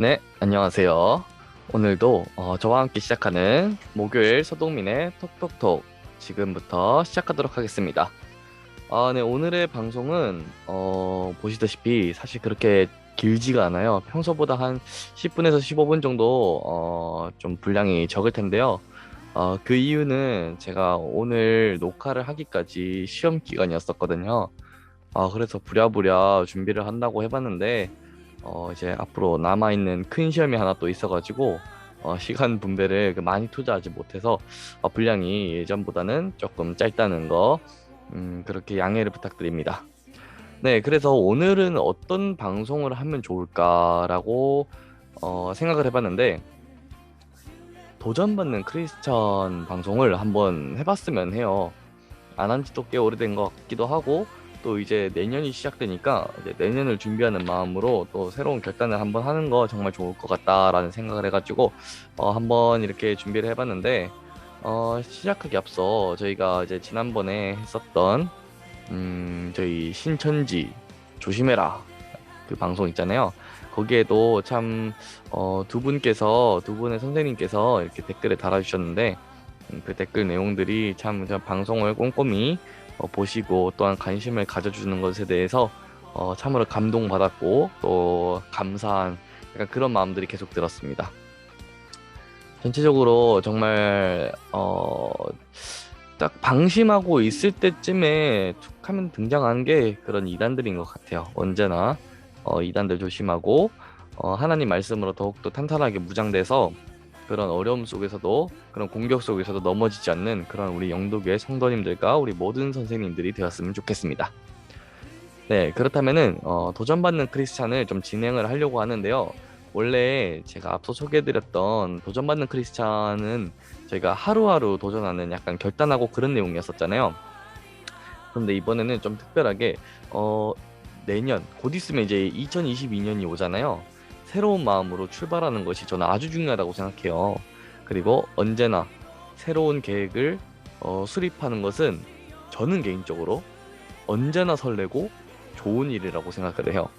네, 안녕하세요. 오늘도 저와 함께 시작하는 목요일 서동민의 톡톡톡 지금부터 시작하도록 하겠습니다. 네, 오늘의 방송은 보시다시피 사실 그렇게 길지가 않아요. 평소보다 한 10분에서 15분 정도 좀 분량이 적을 텐데요. 그 이유는 제가 오늘 녹화를 하기까지 시험 기간이었었거든요. 그래서 부랴부랴 준비를 한다고 해봤는데 이제 앞으로 남아있는 큰 시험이 하나 또 있어가지고 시간 분배를 많이 투자하지 못해서 분량이 예전보다는 조금 짧다는 거 그렇게 양해를 부탁드립니다. 네, 그래서 오늘은 어떤 방송을 하면 좋을까라고 생각을 해봤는데 도전받는 크리스천 방송을 한번 해봤으면 해요. 안 한 지도 꽤 오래된 것 같기도 하고 또 이제 내년이 시작되니까 이제 내년을 준비하는 마음으로 또 새로운 결단을 한번 하는 거 정말 좋을 것 같다라는 생각을 해가지고 한번 이렇게 준비를 해봤는데 시작하기 앞서 저희가 이제 지난번에 했었던 저희 신천지 조심해라 그 방송 있잖아요. 거기에도 참 두 분의 선생님께서 이렇게 댓글을 달아주셨는데 그 댓글 내용들이 참 방송을 꼼꼼히 보시고 또한 관심을 가져주는 것에 대해서 참으로 감동받았고 또 감사한 약간 그런 마음들이 계속 들었습니다. 전체적으로 정말 딱 방심하고 있을 때쯤에 툭 하면 등장하는 게 그런 이단들인 것 같아요. 언제나 이단들 조심하고 하나님 말씀으로 더욱더 탄탄하게 무장돼서 그런 어려움 속에서도 그런 공격 속에서도 넘어지지 않는 그런 우리 영도교의 성도님들과 우리 모든 선생님들이 되었으면 좋겠습니다. 네, 그렇다면은 도전받는 크리스찬을 좀 진행을 하려고 하는데요. 원래 제가 앞서 소개해드렸던 도전받는 크리스찬은 저희가 하루하루 도전하는 약간 결단하고 그런 내용이었었잖아요. 그런데 이번에는 좀 특별하게 내년 곧 있으면 이제 2022년이 오잖아요. 새로운 마음으로 출발하는 것이 저는 아주 중요하다고 생각해요. 그리고 언제나 새로운 계획을 수립하는 것은 저는 개인적으로 언제나 설레고 좋은 일이라고 생각을 해요.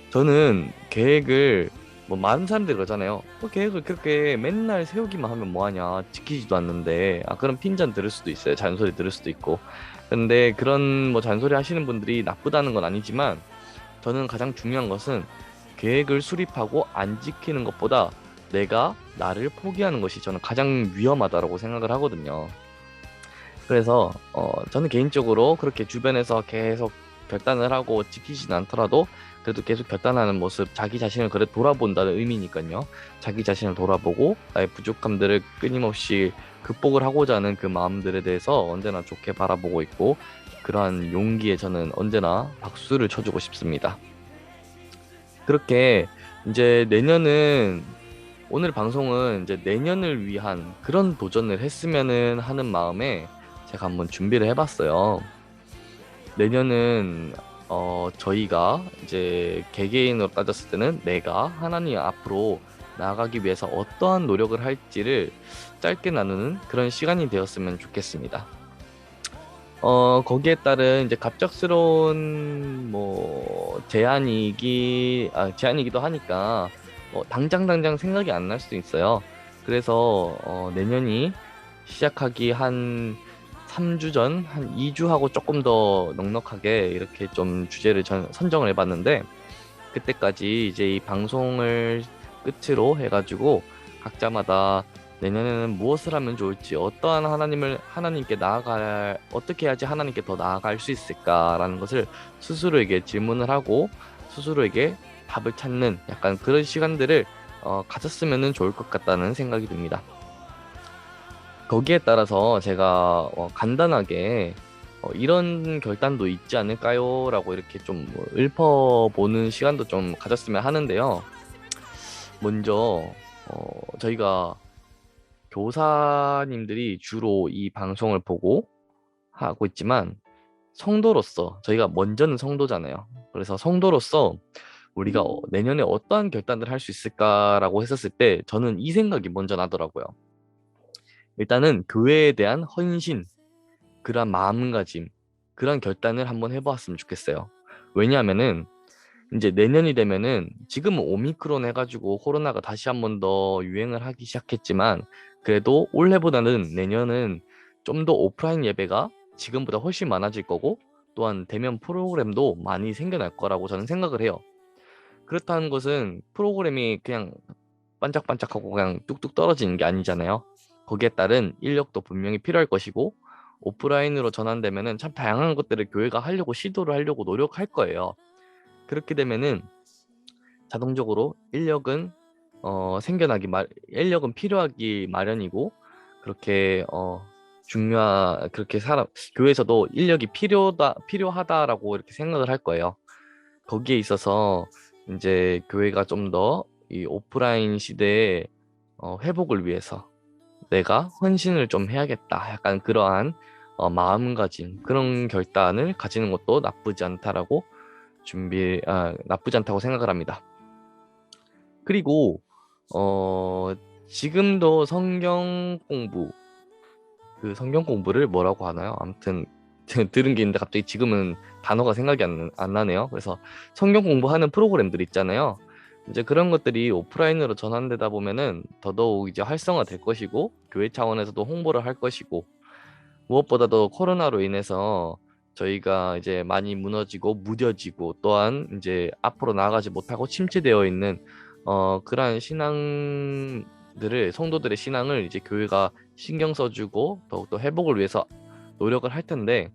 저는 계획을 뭐 많은 사람들이 그러잖아요. 계획을 그렇게 맨날 세우기만 하면 뭐하냐 지키지도 않는데 그런 핀잔 들을 수도 있어요. 잔소리 들을 수도 있고. 근데 그런 뭐 잔소리 하시는 분들이 나쁘다는 건 아니지만 저는 가장 중요한 것은 계획을 수립하고 안 지키는 것보다 내가 나를 포기하는 것이 저는 가장 위험하다고 생각을 하거든요. 그래서 저는 개인적으로 그렇게 주변에서 계속 결단을 하고 지키진 않더라도 그래도 계속 결단하는 모습, 자기 자신을 그래 돌아본다는 의미니까요. 자기 자신을 돌아보고 나의 부족함들을 끊임없이 극복을 하고자 하는 그 마음들에 대해서 언제나 좋게 바라보고 있고 그러한 용기에 저는 언제나 박수를 쳐주고 싶습니다. 그렇게 이제 내년은 오늘 방송은 이제 내년을 위한 그런 도전을 했으면은 하는 마음에 제가 한번 준비를 해봤어요. 내년은 저희가 이제 개개인으로 따졌을 때는 내가 하나님 앞으로 나아가기 위해서 어떠한 노력을 할지를 짧게 나누는 그런 시간이 되었으면 좋겠습니다. 거기에 따른 이제 갑작스러운 뭐 제안이기도 하니까 당장 생각이 안 날 수도 있어요. 그래서 내년이 시작하기 한 3주 전, 한 2주 하고 조금 더 넉넉하게 이렇게 좀 주제를 선정을 해봤는데 그때까지 이제 이 방송을 끝으로 해가지고 각자마다 내년에는 무엇을 하면 좋을지, 어떠한 하나님께 어떻게 해야지 하나님께 더 나아갈 수 있을까라는 것을 스스로에게 질문을 하고 스스로에게 답을 찾는 약간 그런 시간들을 가졌으면 좋을 것 같다는 생각이 듭니다. 거기에 따라서 제가 간단하게 이런 결단도 있지 않을까요? 라고 이렇게 좀 읊어보는 시간도 좀 가졌으면 하는데요. 먼저 저희가 교사님들이 주로 이 방송을 보고 하고 있지만 성도로서 저희가 먼저는 성도잖아요. 그래서 성도로서 우리가 내년에 어떠한 결단을 할 수 있을까라고 했었을 때 저는 이 생각이 먼저 나더라고요. 일단은 교회에 대한 헌신, 그런 마음가짐, 그런 결단을 한번 해보았으면 좋겠어요. 왜냐하면은 이제 내년이 되면은 지금은 오미크론 해가지고 코로나가 다시 한 번 더 유행을 하기 시작했지만 그래도 올해보다는 내년은 좀 더 오프라인 예배가 지금보다 훨씬 많아질 거고 또한 대면 프로그램도 많이 생겨날 거라고 저는 생각을 해요. 그렇다는 것은 프로그램이 그냥 반짝반짝하고 그냥 뚝뚝 떨어지는 게 아니잖아요. 거기에 따른 인력도 분명히 필요할 것이고 오프라인으로 전환되면은 참 다양한 것들을 교회가 하려고 시도를 하려고 노력할 거예요. 그렇게 되면은 자동적으로 인력은 필요하기 마련이고 그렇게 그렇게 교회에서도 인력이 필요하다라고 이렇게 생각을 할 거예요. 거기에 있어서 이제 교회가 좀 더 이 오프라인 시대의 회복을 위해서 내가 헌신을 좀 해야겠다. 약간 그러한 마음가짐, 그런 결단을 가지는 것도 나쁘지 않다고 생각을 합니다. 그리고 어, 지금도 성경 공부를 뭐라고 하나요? 아무튼 들은 게 있는데 갑자기 지금은 단어가 생각이 안 나네요. 그래서 성경 공부하는 프로그램들 있잖아요. 이제 그런 것들이 오프라인으로 전환되다 보면은 더더욱 이제 활성화될 것이고 교회 차원에서도 홍보를 할 것이고 무엇보다도 코로나로 인해서 저희가 이제 많이 무너지고 무뎌지고 또한 이제 앞으로 나아가지 못하고 침체되어 있는 그러한 성도들의 신앙을 이제 교회가 신경 써주고 더욱더 회복을 위해서 노력을 할 텐데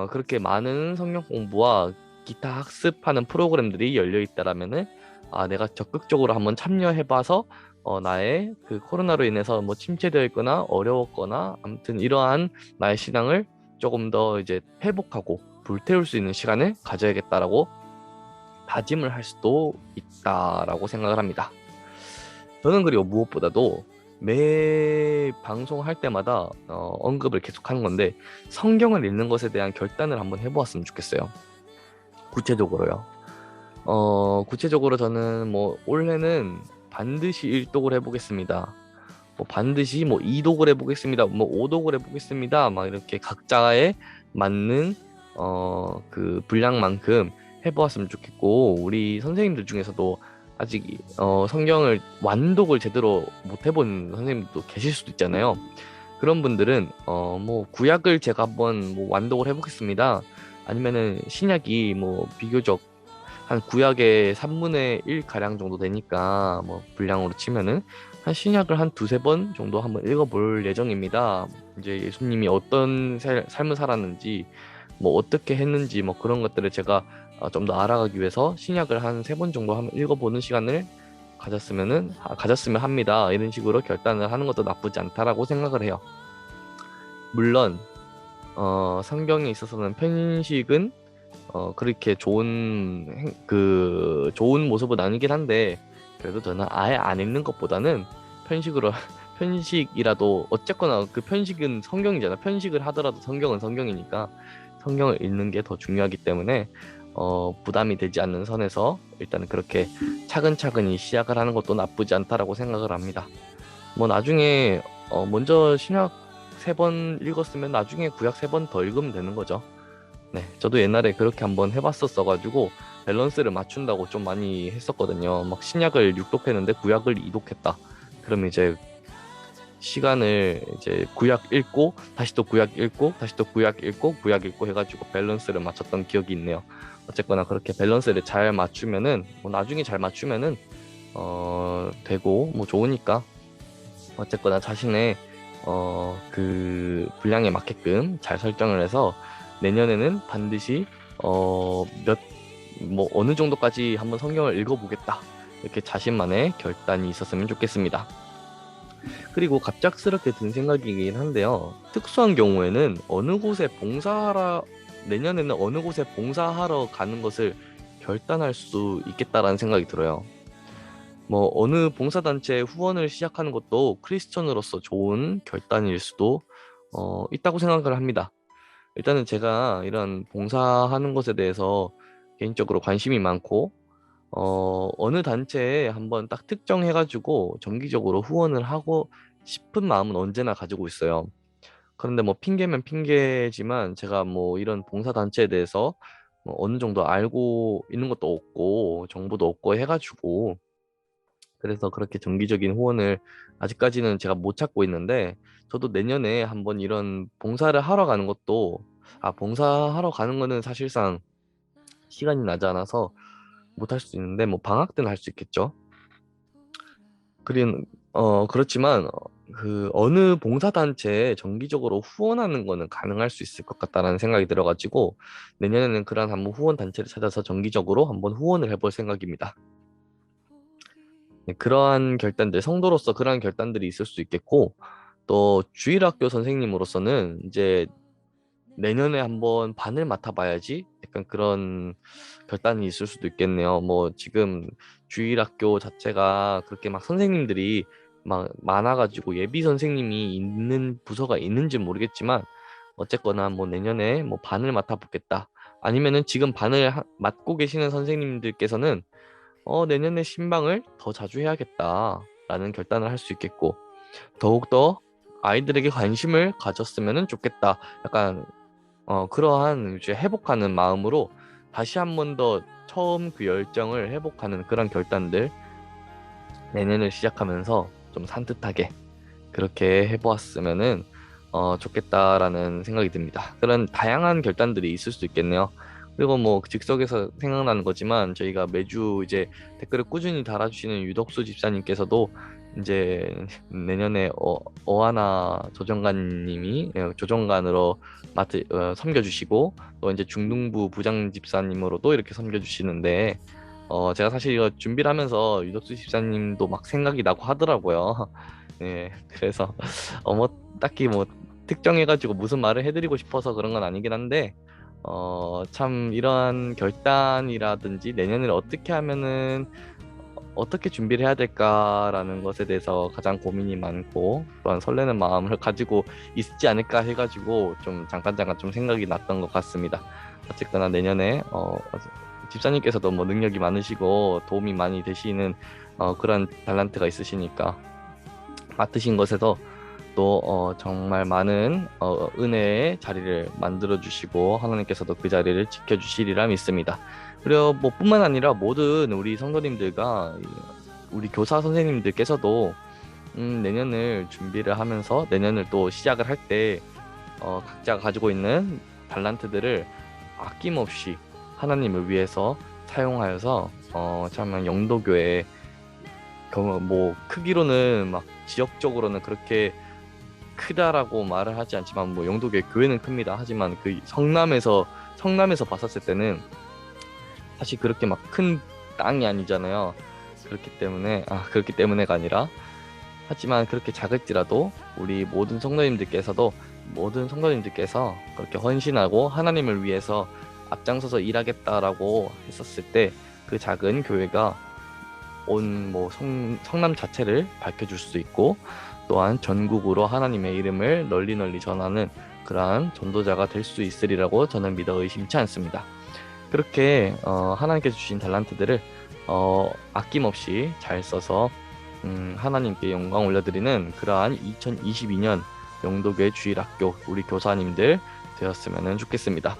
그렇게 많은 성경 공부와 기타 학습하는 프로그램들이 열려 있다라면은 내가 적극적으로 한번 참여해봐서 나의 그 코로나로 인해서 뭐 침체되어 있거나 어려웠거나 아무튼 이러한 나의 신앙을 조금 더 이제 회복하고 불태울 수 있는 시간을 가져야겠다라고 다짐을 할 수도 있다라고 생각을 합니다. 저는 그리고 무엇보다도 매 방송할 때마다 언급을 계속하는 건데 성경을 읽는 것에 대한 결단을 한번 해보았으면 좋겠어요. 구체적으로요. 구체적으로 저는 뭐 올해는 반드시 1독을 해보겠습니다. 뭐 반드시 뭐 2독을 해보겠습니다. 뭐 5독을 해보겠습니다. 막 이렇게 각자에 맞는 그 분량만큼 해보았으면 좋겠고 우리 선생님들 중에서도 아직 성경을 완독을 제대로 못 해본 선생님도 계실 수도 있잖아요. 그런 분들은 뭐 구약을 제가 한번 뭐 완독을 해보겠습니다. 아니면은 신약이 뭐 비교적 한 구약의 3분의 1 가량 정도 되니까 뭐 분량으로 치면은 한 신약을 한 두세 번 정도 한번 읽어볼 예정입니다. 이제 예수님이 어떤 삶을 살았는지 뭐 어떻게 했는지 뭐 그런 것들을 제가 좀 더 알아가기 위해서 신약을 한 세 번 정도 한번 읽어보는 시간을 가졌으면 합니다. 이런 식으로 결단을 하는 것도 나쁘지 않다라고 생각을 해요. 물론 성경에 있어서는 편식은 그렇게 좋은 모습은 아니긴 한데 그래도 저는 아예 안 읽는 것보다는 편식으로 편식이라도 어쨌거나 그 편식은 성경이잖아. 편식을 하더라도 성경은 성경이니까 성경을 읽는 게 더 중요하기 때문에 부담이 되지 않는 선에서 일단은 그렇게 차근차근히 시작을 하는 것도 나쁘지 않다라고 생각을 합니다. 뭐 나중에 먼저 신약 3번 읽었으면 나중에 구약 3번 더 읽으면 되는 거죠. 네, 저도 옛날에 그렇게 한번 해봤었어가지고 밸런스를 맞춘다고 좀 많이 했었거든요. 막 신약을 6독했는데 구약을 2독했다. 그러면 이제 시간을 이제 구약 읽고 다시 또 구약 읽고 다시 또 구약 읽고 구약 읽고 해가지고 밸런스를 맞췄던 기억이 있네요. 어쨌거나 그렇게 밸런스를 잘 맞추면은 뭐 나중에 잘 맞추면은 되고 뭐 좋으니까 어쨌거나 자신의 그 분량에 맞게끔 잘 설정을 해서 내년에는 반드시 어느 정도까지 한번 성경을 읽어보겠다. 이렇게 자신만의 결단이 있었으면 좋겠습니다. 그리고 갑작스럽게 든 생각이긴 한데요. 특수한 경우에는 내년에는 어느 곳에 봉사하러 가는 것을 결단할 수 있겠다라는 생각이 들어요. 뭐 어느 봉사단체에 후원을 시작하는 것도 크리스천으로서 좋은 결단일 수도 있다고 생각을 합니다. 일단은 제가 이런 봉사하는 것에 대해서 개인적으로 관심이 많고 어느 단체에 한번 딱 특정해가지고 정기적으로 후원을 하고 싶은 마음은 언제나 가지고 있어요. 그런데 뭐 핑계면 핑계지만 제가 뭐 이런 봉사단체에 대해서 뭐 어느 정도 알고 있는 것도 없고 정보도 없고 해가지고 그래서 그렇게 정기적인 후원을 아직까지는 제가 못 찾고 있는데 저도 내년에 한번 이런 봉사를 하러 가는 것도 봉사하러 가는 거는 사실상 시간이 나지 않아서 못 할 수 있는데 뭐 방학 때는 할 수 있겠죠. 그린 그렇지만 그 어느 봉사단체에 정기적으로 후원하는 거는 가능할 수 있을 것 같다라는 생각이 들어가지고 내년에는 그런 한번 후원 단체를 찾아서 정기적으로 한번 후원을 해볼 생각입니다. 네, 그러한 결단들, 성도로서 그러한 결단들이 있을 수 있겠고, 또 주일학교 선생님으로서는 이제 내년에 한번 반을 맡아봐야지 약간 그런 결단이 있을 수도 있겠네요. 뭐 지금 주일학교 자체가 그렇게 막 선생님들이 막 많아가지고 예비 선생님이 있는 부서가 있는지 모르겠지만 어쨌거나 뭐 내년에 뭐 반을 맡아보겠다. 아니면은 지금 반을 맡고 계시는 선생님들께서는 내년에 신방을 더 자주 해야겠다라는 결단을 할 수 있겠고 더욱더 아이들에게 관심을 가졌으면 좋겠다. 약간 그러한 이제 회복하는 마음으로 다시 한 번 더 처음 그 열정을 회복하는 그런 결단들 내년을 시작하면서 좀 산뜻하게 그렇게 해보았으면은 좋겠다라는 생각이 듭니다. 그런 다양한 결단들이 있을 수 있겠네요. 그리고 뭐 즉석에서 생각나는 거지만 저희가 매주 이제 댓글을 꾸준히 달아주시는 유덕수 집사님께서도 이제 내년에 어하나 조정관님이 조정관으로 섬겨주시고 또 이제 중등부 부장 집사님으로도 이렇게 섬겨주시는데 제가 사실 이거 준비를 하면서 유덕수 집사님도 막 생각이 나고 하더라고요. 예, 그래서 뭐 딱히 뭐 특정해가지고 무슨 말을 해드리고 싶어서 그런 건 아니긴 한데 참 이러한 결단이라든지 내년을 어떻게 하면은 어떻게 준비를 해야 될까라는 것에 대해서 가장 고민이 많고 그런 설레는 마음을 가지고 있지 않을까 해가지고 좀 잠깐 좀 생각이 났던 것 같습니다. 어쨌거나 내년에 집사님께서도 뭐 능력이 많으시고 도움이 많이 되시는 그런 달란트가 있으시니까 맡으신 것에서 또 정말 많은 은혜의 자리를 만들어 주시고 하나님께서도 그 자리를 지켜 주시리라 믿습니다. 그리고 뭐 뿐만 아니라 모든 우리 성도님들과 우리 교사 선생님들께서도 내년을 준비를 하면서 내년을 또 시작을 할 때 각자 가지고 있는 달란트들을 아낌없이 하나님을 위해서 사용하여서 참 영도교회 뭐 크기로는 막 지역적으로는 그렇게 크다라고 말을 하지 않지만 뭐 영도교회 교회는 큽니다. 하지만 그 성남에서 봤었을 때는 사실 그렇게 막 큰 땅이 아니잖아요. 그렇기 때문에가 아니라 하지만 그렇게 작을지라도 우리 모든 성도님들께서 그렇게 헌신하고 하나님을 위해서 앞장서서 일하겠다라고 했었을 때 그 작은 교회가 온 뭐 성남 자체를 밝혀줄 수 있고 또한 전국으로 하나님의 이름을 널리 전하는 그러한 전도자가 될 수 있으리라고 저는 믿어 의심치 않습니다. 그렇게 하나님께서 주신 달란트들을 아낌없이 잘 써서 하나님께 영광 올려드리는 그러한 2022년 영도교회 주일학교 우리 교사님들 되었으면 좋겠습니다.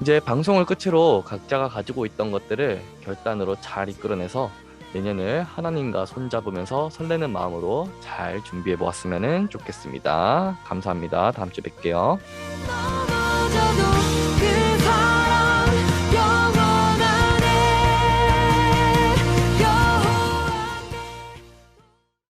이제 방송을 끝으로 각자가 가지고 있던 것들을 결단으로 잘 이끌어내서 내년을 하나님과 손잡으면서 설레는 마음으로 잘 준비해 보았으면 좋겠습니다. 감사합니다. 다음 주에 뵐게요.